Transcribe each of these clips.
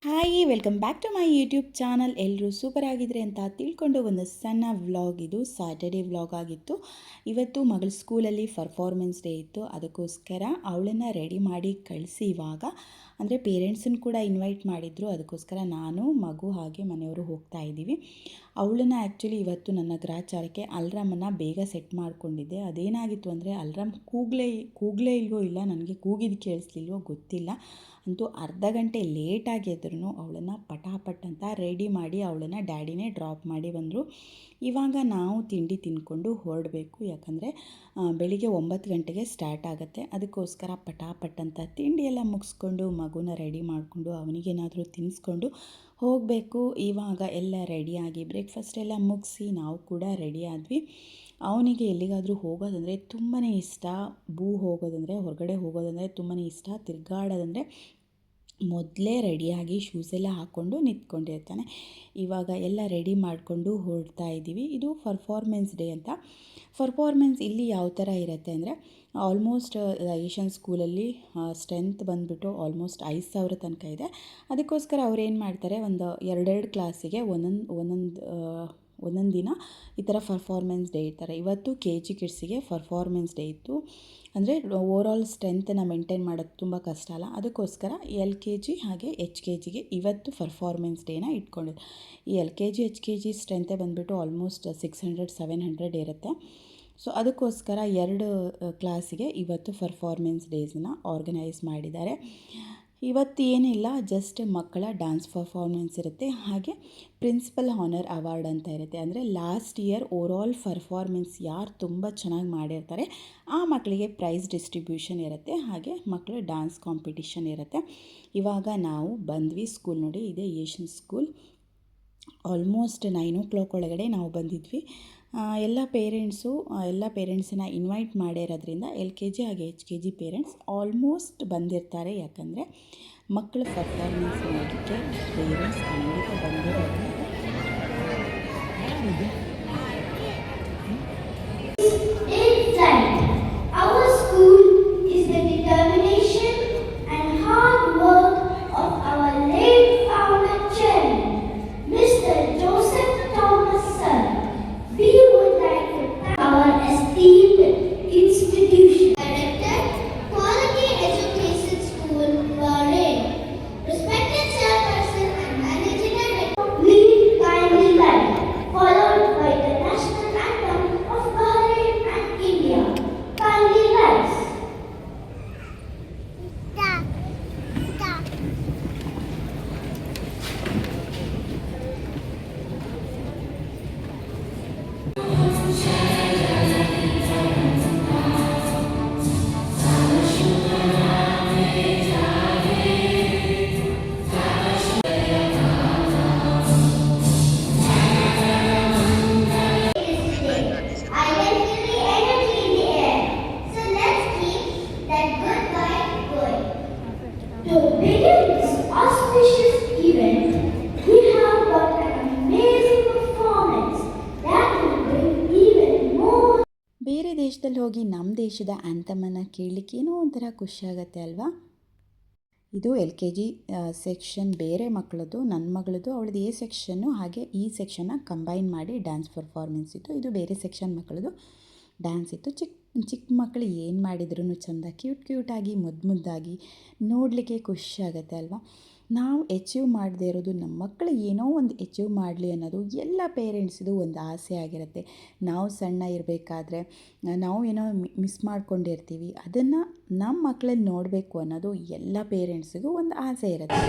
Hi welcome back to my YouTube channel. ಎಲ್ಲರೂ super ಆಗಿದ್ರೆ ಅಂತ ತಿಳ್ಕೊಂಡು ಒಂದು ಸಣ್ಣ ವ್ಲಾಗ್. ಇದು ಸ್ಯಾಟರ್ಡೇ ವ್ಲಾಗ್ ಆಗಿತ್ತು. ಇವತ್ತು ಮಗಳ ಸ್ಕೂಲಲ್ಲಿ ಪರ್ಫಾರ್ಮೆನ್ಸ್ ಡೇ ಇತ್ತು. ಅದಕ್ಕೋಸ್ಕರ ಅವಳನ್ನು ರೆಡಿ ಮಾಡಿ ಕಳಿಸಿ ಇವಾಗ ಅಂದರೆ ಪೇರೆಂಟ್ಸನ್ನು ಕೂಡ ಇನ್ವೈಟ್ ಮಾಡಿದ್ರು. ಅದಕ್ಕೋಸ್ಕರ ನಾನು ಮಗು ಹಾಗೆ ಮನೆಯವರು ಹೋಗ್ತಾ ಇದ್ದೀವಿ. ಅವಳನ್ನು ಆ್ಯಕ್ಚುಲಿ ಇವತ್ತು ನನ್ನ ಗ್ರಾಚಾರಕ್ಕೆ ಅಲ್ರಾಮನ್ನು ಬೇಗ ಸೆಟ್ ಮಾಡಿಕೊಂಡಿದ್ದೆ. ಅದೇನಾಗಿತ್ತು ಅಂದರೆ ಅಲ್ರಾಮ್ ಕೂಗಲೇ ಇಲ್ವೋ ಇಲ್ಲ ನನಗೆ ಕೂಗಿದ್ದು ಕೇಳಿಸ್ಲಿಲ್ವೋ ಗೊತ್ತಿಲ್ಲ. ಅಂತೂ ಅರ್ಧ ಗಂಟೆ ಲೇಟಾಗಿ ಎದ್ರೂ ಅವಳನ್ನು ಪಟಾಪಟ್ ಅಂತ ರೆಡಿ ಮಾಡಿ ಅವಳನ್ನು ಡ್ಯಾಡಿನೇ ಡ್ರಾಪ್ ಮಾಡಿ ಬಂದರು. ಇವಾಗ ನಾವು ತಿಂಡಿ ತಿಂದ್ಕೊಂಡು ಹೊರಡಬೇಕು. ಯಾಕಂದರೆ ಬೆಳಿಗ್ಗೆ 9 ಗಂಟೆಗೆ ಸ್ಟಾರ್ಟ್ ಆಗುತ್ತೆ. ಅದಕ್ಕೋಸ್ಕರ ಪಟಾಪಟ್ ಅಂತ ತಿಂಡಿ ಎಲ್ಲ ಮುಗಿಸ್ಕೊಂಡು ಮಗುನ ರೆಡಿ ಮಾಡಿಕೊಂಡು ಅವನಿಗೇನಾದರೂ ತಿನ್ನಿಸ್ಕೊಂಡು ಹೋಗಬೇಕು. ಇವಾಗ ಎಲ್ಲ ರೆಡಿಯಾಗಿ ಬ್ರೇಕ್ಫಾಸ್ಟ್ ಎಲ್ಲ ಮುಗಿಸಿ ನಾವು ಕೂಡ ರೆಡಿ ಆದ್ವಿ. ಅವನಿಗೆ ಎಲ್ಲಿಗಾದರೂ ಹೋಗೋದಂದರೆ ತುಂಬಾ ಇಷ್ಟ. ಹೋಗೋದಂದರೆ ಹೊರಗಡೆ ಹೋಗೋದಂದರೆ ತುಂಬಾ ಇಷ್ಟ. ತಿರುಗಾಡೋದಂದರೆ ಮೊದಲೇ ರೆಡಿಯಾಗಿ ಶೂಸೆಲ್ಲ ಹಾಕ್ಕೊಂಡು ನಿಂತ್ಕೊಂಡಿರ್ತಾನೆ. ಇವಾಗ ಎಲ್ಲ ರೆಡಿ ಮಾಡಿಕೊಂಡು ಹೊರಡ್ತಾ ಇದ್ದೀವಿ. ಇದು ಪರ್ಫಾರ್ಮೆನ್ಸ್ ಡೇ ಅಂತ. ಪರ್ಫಾರ್ಮೆನ್ಸ್ ಇಲ್ಲಿ ಯಾವ ಥರ ಇರುತ್ತೆ ಅಂದರೆ ಆಲ್ಮೋಸ್ಟ್ ಏಷ್ಯನ್ ಸ್ಕೂಲಲ್ಲಿ ಸ್ಟ್ರೆಂತ್ ಬಂದುಬಿಟ್ಟು ಆಲ್ಮೋಸ್ಟ್ 5,000 ತನಕ ಇದೆ. ಅದಕ್ಕೋಸ್ಕರ ಅವ್ರು ಏನು ಮಾಡ್ತಾರೆ, ಒಂದು 2 ಕ್ಲಾಸಿಗೆ ಒಂದೊಂದು ದಿನ ಈ ಥರ ಪರ್ಫಾರ್ಮೆನ್ಸ್ ಡೇ ಇರ್ತಾರೆ. ಇವತ್ತು KG ಕಿಡ್ಸಿಗೆ ಪರ್ಫಾರ್ಮೆನ್ಸ್ ಡೇ ಇತ್ತು. ಅಂದರೆ ಓವರಾಲ್ ಸ್ಟ್ರೆಂತನ್ನು ಮೇಂಟೈನ್ ಮಾಡೋದು ತುಂಬ ಕಷ್ಟ ಅಲ್ಲ. ಅದಕ್ಕೋಸ್ಕರ LKG ಹಾಗೆ HKGಗೆ ಇವತ್ತು ಪರ್ಫಾರ್ಮೆನ್ಸ್ ಡೇನ ಇಟ್ಕೊಂಡಿದ್ದು. ಈ LKG HKG ಸ್ಟ್ರೆಂತೇ ಬಂದುಬಿಟ್ಟು ಆಲ್ಮೋಸ್ಟ್ 600-700 ಇರುತ್ತೆ. ಸೊ ಅದಕ್ಕೋಸ್ಕರ 2 ಕ್ಲಾಸಿಗೆ ಇವತ್ತು ಪರ್ಫಾರ್ಮೆನ್ಸ್ ಡೇಸನ್ನ ಆರ್ಗನೈಸ್ ಮಾಡಿದ್ದಾರೆ. ಇವತ್ತು ಏನಿಲ್ಲ, ಜಸ್ಟ್ ಮಕ್ಕಳ ಡ್ಯಾನ್ಸ್ ಪರ್ಫಾರ್ಮೆನ್ಸ್ ಇರುತ್ತೆ, ಹಾಗೆ ಪ್ರಿನ್ಸಿಪಲ್ ಹಾನರ್ ಅವಾರ್ಡ್ ಅಂತ ಇರುತ್ತೆ. ಅಂದರೆ ಲಾಸ್ಟ್ ಇಯರ್ ಓವರಾಲ್ ಪರ್ಫಾರ್ಮೆನ್ಸ್ ಯಾರು ತುಂಬ ಚೆನ್ನಾಗಿ ಮಾಡಿರ್ತಾರೆ ಆ ಮಕ್ಕಳಿಗೆ ಪ್ರೈಸ್ ಡಿಸ್ಟ್ರಿಬ್ಯೂಷನ್ ಇರುತ್ತೆ, ಹಾಗೆ ಮಕ್ಕಳ ಡ್ಯಾನ್ಸ್ ಕಾಂಪಿಟಿಷನ್ ಇರುತ್ತೆ. ಇವಾಗ ನಾವು ಬಂದ್ವಿ. ಸ್ಕೂಲ್ ನೋಡಿ, ಇದೇ ಏಷ್ಯನ್ ಸ್ಕೂಲ್. ಆಲ್ಮೋಸ್ಟ್ 9 o'clock ಒಳಗಡೆ ನಾವು ಬಂದಿದ್ವಿ. ಎಲ್ಲ ಪೇರೆಂಟ್ಸನ್ನ ಇನ್ವೈಟ್ ಮಾಡಿರೋದ್ರಿಂದ LKG ಹಾಗೆ HKG ಪೇರೆಂಟ್ಸ್ ಆಲ್ಮೋಸ್ಟ್ ಬಂದಿರ್ತಾರೆ. ಯಾಕಂದರೆ ಮಕ್ಕಳ ಪರ್ಫಾರ್ಮೆನ್ಸ್ ನೋಡೋಕ್ಕೆ ಪೇರೆಂಟ್ಸ್ ಖಂಡಿತ ಬಂದಿರೋದು. ಬೇರೆ ದೇಶದಲ್ಲಿ ಹೋಗಿ ನಮ್ಮ ದೇಶದ ಆ್ಯಂಥಮನ್ನು ಕೇಳಲಿಕ್ಕೆ ಏನೋ ಒಂಥರ ಖುಷಿಯಾಗತ್ತೆ ಅಲ್ವಾ. ಇದು LKG ಸೆಕ್ಷನ್ ಬೇರೆ ಮಕ್ಕಳದ್ದು, ನನ್ನ ಮಗಳದ್ದು. ಅವಳದ್ದು A ಸೆಕ್ಷನ್ನು ಹಾಗೆ ಈ ಸೆಕ್ಷನ್ನ ಕಂಬೈನ್ ಮಾಡಿ ಡ್ಯಾನ್ಸ್ ಪರ್ಫಾರ್ಮೆನ್ಸ್ ಇತ್ತು. ಇದು ಬೇರೆ ಸೆಕ್ಷನ್ ಮಕ್ಕಳದ್ದು ಡ್ಯಾನ್ಸ್ ಇತ್ತು. ಚಿಕ್ಕ ಮಕ್ಕಳು ಏನು ಮಾಡಿದ್ರೂ ಚೆಂದ, ಕ್ಯೂಟಾಗಿ ಮುದ್ದಾಗಿ ನೋಡಲಿಕ್ಕೆ ಖುಷಿ ಆಗುತ್ತೆ ಅಲ್ವಾ. ನಾವು ಅಚೀವ್ ಮಾಡದೇ ಇರೋದು, ನಮ್ಮ ಮಕ್ಕಳು ಏನೋ ಒಂದು ಅಚೀವ್ ಮಾಡಲಿ ಅನ್ನೋದು ಎಲ್ಲ ಪೇರೆಂಟ್ಸಿದು ಒಂದು ಆಸೆ ಆಗಿರುತ್ತೆ. ನಾವು ಸಣ್ಣ ಇರಬೇಕಾದ್ರೆ ನಾವು ಏನೋ ಮಿಸ್ ಮಾಡ್ಕೊಂಡಿರ್ತೀವಿ, ಅದನ್ನು ನಮ್ಮ ಮಕ್ಕಳಲ್ಲಿ ನೋಡಬೇಕು ಅನ್ನೋದು ಎಲ್ಲ ಪೇರೆಂಟ್ಸಿಗೂ ಒಂದು ಆಸೆ ಇರುತ್ತೆ.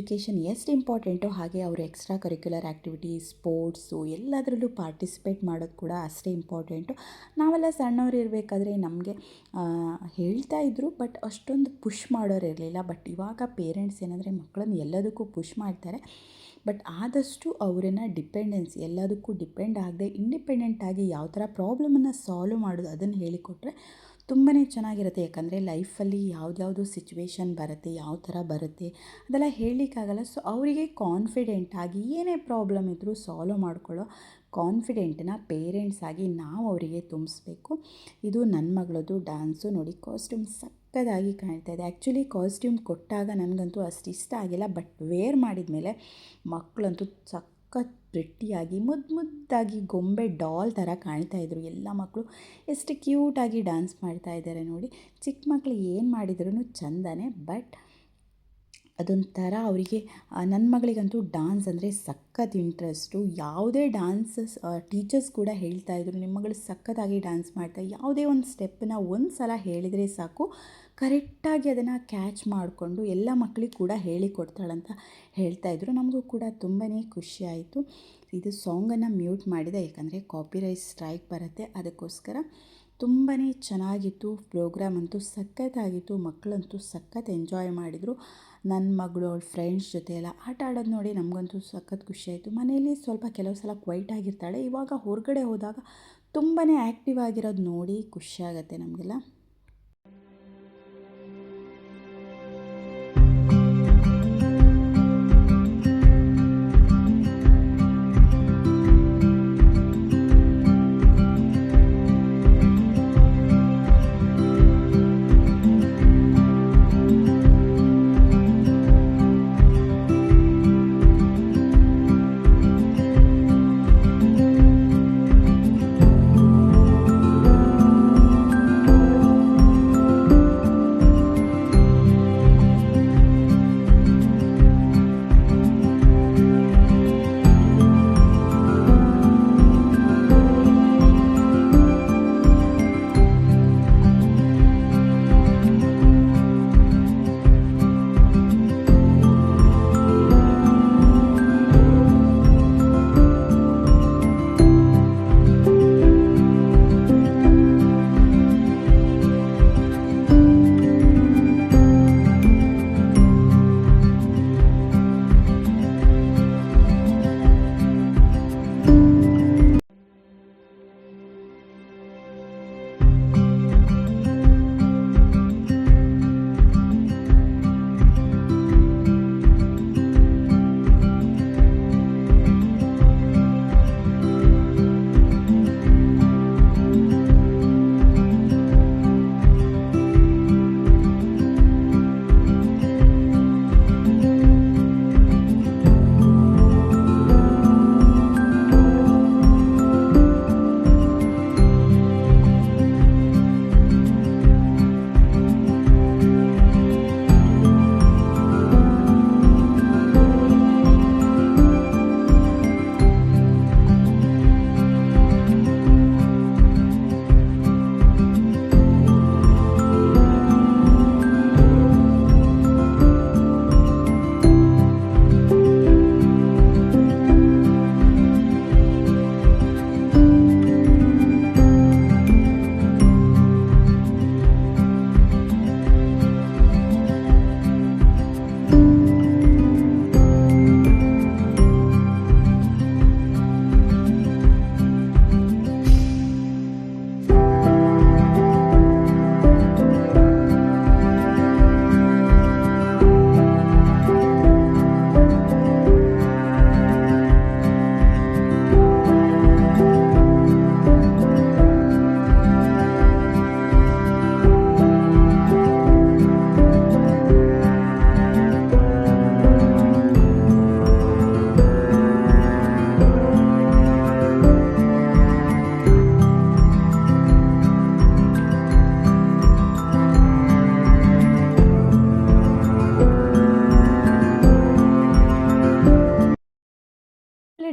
ಎಜುಕೇಷನ್ ಎಷ್ಟು ಇಂಪಾರ್ಟೆಂಟೋ ಹಾಗೆ ಅವರು ಎಕ್ಸ್ಟ್ರಾ ಕರಿಕ್ಯುಲರ್ ಆ್ಯಕ್ಟಿವಿಟೀಸ್, ಸ್ಪೋರ್ಟ್ಸು ಎಲ್ಲದರಲ್ಲೂ ಪಾರ್ಟಿಸಿಪೇಟ್ ಮಾಡೋದು ಕೂಡ ಅಷ್ಟೇ ಇಂಪಾರ್ಟೆಂಟು. ನಾವೆಲ್ಲ ಸಣ್ಣವ್ರು ಇರಬೇಕಾದ್ರೆ ನಮಗೆ ಹೇಳ್ತಾ ಇದ್ದರು, ಬಟ್ ಅಷ್ಟೊಂದು ಪುಷ್ ಮಾಡೋರು ಇರಲಿಲ್ಲ. ಬಟ್ ಇವಾಗ ಪೇರೆಂಟ್ಸ್ ಏನಂದರೆ ಮಕ್ಕಳನ್ನು ಎಲ್ಲದಕ್ಕೂ ಪುಷ್ ಮಾಡ್ತಾರೆ. ಬಟ್ ಆದಷ್ಟು ಅವರನ್ನು ಎಲ್ಲದಕ್ಕೂ ಡಿಪೆಂಡ್ ಆಗದೆ ಇಂಡಿಪೆಂಡೆಂಟಾಗಿ ಯಾವ ಥರ ಪ್ರಾಬ್ಲಮನ್ನು ಸಾಲ್ವ್ ಮಾಡೋದು ಅದನ್ನು ಹೇಳಿಕೊಟ್ರೆ ತುಂಬಾ ಚೆನ್ನಾಗಿರುತ್ತೆ. ಯಾಕಂದರೆ ಲೈಫಲ್ಲಿ ಯಾವುದ್ಯಾವುದು ಸಿಚುವೇಶನ್ ಬರುತ್ತೆ, ಯಾವ ಥರ ಬರುತ್ತೆ ಅದೆಲ್ಲ ಹೇಳಲಿಕ್ಕಾಗಲ್ಲ. ಸೊ ಅವರಿಗೆ ಕಾನ್ಫಿಡೆಂಟಾಗಿ ಏನೇ ಪ್ರಾಬ್ಲಮ್ ಇದ್ದರೂ ಸಾಲ್ವ್ ಮಾಡ್ಕೊಳ್ಳೋ ಕಾನ್ಫಿಡೆಂಟನ್ನ ಪೇರೆಂಟ್ಸ್ ಆಗಿ ನಾವು ಅವರಿಗೆ ತುಂಬಿಸ್ಬೇಕು. ಇದು ನನ್ನ ಮಗಳದ್ದು ಡ್ಯಾನ್ಸು ನೋಡಿ, ಕಾಸ್ಟ್ಯೂಮ್ ಸಕ್ಕತ್ತಾಗಿ ಕಾಣ್ತಾ ಇದೆ. ಆ್ಯಕ್ಚುಲಿ ಕಾಸ್ಟ್ಯೂಮ್ ಕೊಟ್ಟಾಗ ನನಗಂತೂ ಅಷ್ಟು ಇಷ್ಟ ಆಗಿಲ್ಲ, ಬಟ್ ವೇರ್ ಮಾಡಿದ ಮೇಲೆ ಮಕ್ಕಳಂತೂ ಸಖತ್ ಪ್ರಿಟ್ಟಿಯಾಗಿ ಮುದ್ದಾಗಿ ಗೊಂಬೆ ಡಾಲ್ ಥರ ಕಾಣ್ತಾಯಿದ್ರು. ಎಲ್ಲ ಮಕ್ಕಳು ಎಷ್ಟು ಕ್ಯೂಟಾಗಿ ಡ್ಯಾನ್ಸ್ ಮಾಡ್ತಾ ಇದ್ದಾರೆ ನೋಡಿ. ಚಿಕ್ಕ ಮಕ್ಕಳು ಏನು ಮಾಡಿದ್ರೂ ಚಂದನೇ, ಬಟ್ ಅದೊಂಥರ ಅವರಿಗೆ ನನ್ನ ಮಗಳಿಗಂತೂ ಡ್ಯಾನ್ಸ್ ಅಂದರೆ ಸಖತ್ ಇಂಟ್ರೆಸ್ಟು. ಯಾವುದೇ ಡ್ಯಾನ್ಸಸ್ ಟೀಚರ್ಸ್ ಕೂಡ ಹೇಳ್ತಾಯಿದ್ರು, ನಿಮ್ಮ ಮಗಳು ಸಖತ್ತಾಗಿ ಡ್ಯಾನ್ಸ್ ಮಾಡ್ತಾರೆ, ಯಾವುದೇ ಒಂದು ಸ್ಟೆಪ್ಪನ್ನ ಒಂದು ಸಲ ಹೇಳಿದರೆ ಸಾಕು ಕರೆಕ್ಟಾಗಿ ಅದನ್ನು ಕ್ಯಾಚ್ ಮಾಡಿಕೊಂಡು ಎಲ್ಲ ಮಕ್ಕಳಿಗೆ ಕೂಡ ಹೇಳಿಕೊಡ್ತಾಳಂತ ಹೇಳ್ತಾಯಿದ್ರು. ನಮಗೂ ಕೂಡ ತುಂಬಾ ಖುಷಿ ಆಯಿತು. ಇದು ಸಾಂಗನ್ನು ಮ್ಯೂಟ್ ಮಾಡಿದೆ, ಯಾಕಂದರೆ ಕಾಪಿರೈಟ್ ಸ್ಟ್ರೈಕ್ ಬರುತ್ತೆ, ಅದಕ್ಕೋಸ್ಕರ. ತುಂಬಾ ಚೆನ್ನಾಗಿತ್ತು ಪ್ರೋಗ್ರಾಮ್, ಅಂತೂ ಸಖತ್ತಾಗಿತ್ತು. ಮಕ್ಕಳಂತೂ ಸಖತ್ ಎಂಜಾಯ್ ಮಾಡಿದರು. ನನ್ನ ಮಗಳು ಅವಳ ಫ್ರೆಂಡ್ಸ್ ಜೊತೆ ಎಲ್ಲ ಆಟ ಆಡೋದು ನೋಡಿ ನಮಗಂತೂ ಸಖತ್ ಖುಷಿಯಾಯಿತು. ಮನೆಯಲ್ಲಿ ಸ್ವಲ್ಪ ಕೆಲವು ಸಲ ಕ್ವೈಟ್ ಆಗಿರ್ತಾಳೆ, ಇವಾಗ ಹೊರಗಡೆ ಹೋದಾಗ ತುಂಬಾ ಆ್ಯಕ್ಟಿವ್ ಆಗಿರೋದು ನೋಡಿ ಖುಷಿಯಾಗತ್ತೆ ನಮಗೆಲ್ಲ.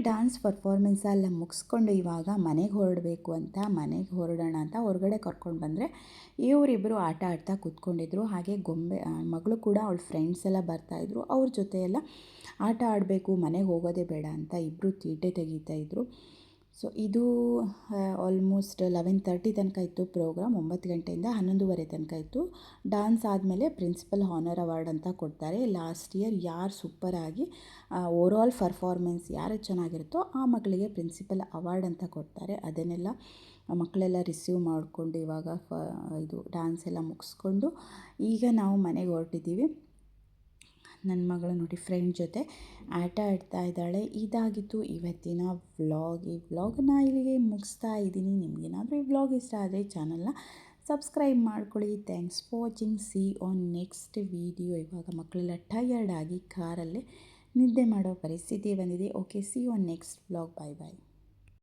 ಡ್ಯಾನ್ಸ್ ಪರ್ಫಾರ್ಮೆನ್ಸ್ ಎಲ್ಲ ಮುಗಿಸ್ಕೊಂಡು ಇವಾಗ ಮನೆಗೆ ಹೊರಡೋಣ ಅಂತ ಹೊರಗಡೆ ಕರ್ಕೊಂಡು ಬಂದರೆ ಇವರಿಬ್ಬರು ಆಟ ಆಡ್ತಾ ಕೂತ್ಕೊಂಡಿದ್ರು. ಹಾಗೆ ಮಗಳು ಕೂಡ ಅವಳ ಫ್ರೆಂಡ್ಸ್ ಎಲ್ಲ ಬರ್ತಾಯಿದ್ರು. ಅವ್ರ ಜೊತೆ ಎಲ್ಲ ಆಟ ಆಡಬೇಕು, ಮನೆಗೆ ಹೋಗೋದೇ ಬೇಡ ಅಂತ ಇಬ್ಬರು ತೀಟೆ ತೆಗಿತಾಯಿದ್ರು. ಸೊ ಇದು ಆಲ್ಮೋಸ್ಟ್ 11:30 ತನಕ ಇತ್ತು ಪ್ರೋಗ್ರಾಮ್. 9 ಗಂಟೆಯಿಂದ 11:30 ತನಕ ಇತ್ತು. ಡ್ಯಾನ್ಸ್ ಆದಮೇಲೆ ಪ್ರಿನ್ಸಿಪಲ್ ಹಾನರ್ ಅವಾರ್ಡ್ ಅಂತ ಕೊಡ್ತಾರೆ. ಲಾಸ್ಟ್ ಇಯರ್ ಯಾರು ಸೂಪರಾಗಿ ಓವರಾಲ್ ಪರ್ಫಾರ್ಮೆನ್ಸ್ ಯಾರು ಚೆನ್ನಾಗಿರುತ್ತೋ ಆ ಮಕ್ಕಳಿಗೆ ಪ್ರಿನ್ಸಿಪಲ್ ಅವಾರ್ಡ್ ಅಂತ ಕೊಡ್ತಾರೆ. ಅದನ್ನೆಲ್ಲ ಮಕ್ಕಳೆಲ್ಲ ರಿಸೀವ್ ಮಾಡಿಕೊಂಡು ಇವಾಗ ಇದು ಡ್ಯಾನ್ಸ್ ಎಲ್ಲ ಮುಗಿಸ್ಕೊಂಡು ಈಗ ನಾವು ಮನೆಗೆ ಹೊರಟಿದ್ದೀವಿ. ನನ್ನ ಮಗಳು ನೋಡಿ ಫ್ರೆಂಡ್ ಜೊತೆ ಆಟ ಆಡ್ತಾ ಇದ್ದಾಳೆ. ಇದಾಗಿತ್ತು ಇವತ್ತಿನ ವ್ಲಾಗ್. ಈ ವ್ಲಾಗನ್ನ ಇಲ್ಲಿಗೆ ಮುಗಿಸ್ತಾ ಇದ್ದೀನಿ. ನಿಮಗೇನಾದರೂ ಈ ವ್ಲಾಗ್ ಇಷ್ಟ ಆದರೆ ಚಾನಲ್ನ ಸಬ್ಸ್ಕ್ರೈಬ್ ಮಾಡ್ಕೊಳ್ಳಿ. Thanks for watching. See on next video. ಇವಾಗ ಮಕ್ಕಳೆಲ್ಲ ಟಯರ್ಡ್ ಆಗಿ ಕಾರಲ್ಲೇ ನಿದ್ದೆ ಮಾಡೋ ಪರಿಸ್ಥಿತಿ ಬಂದಿದೆ. Okay, see on next vlog. Bye bye.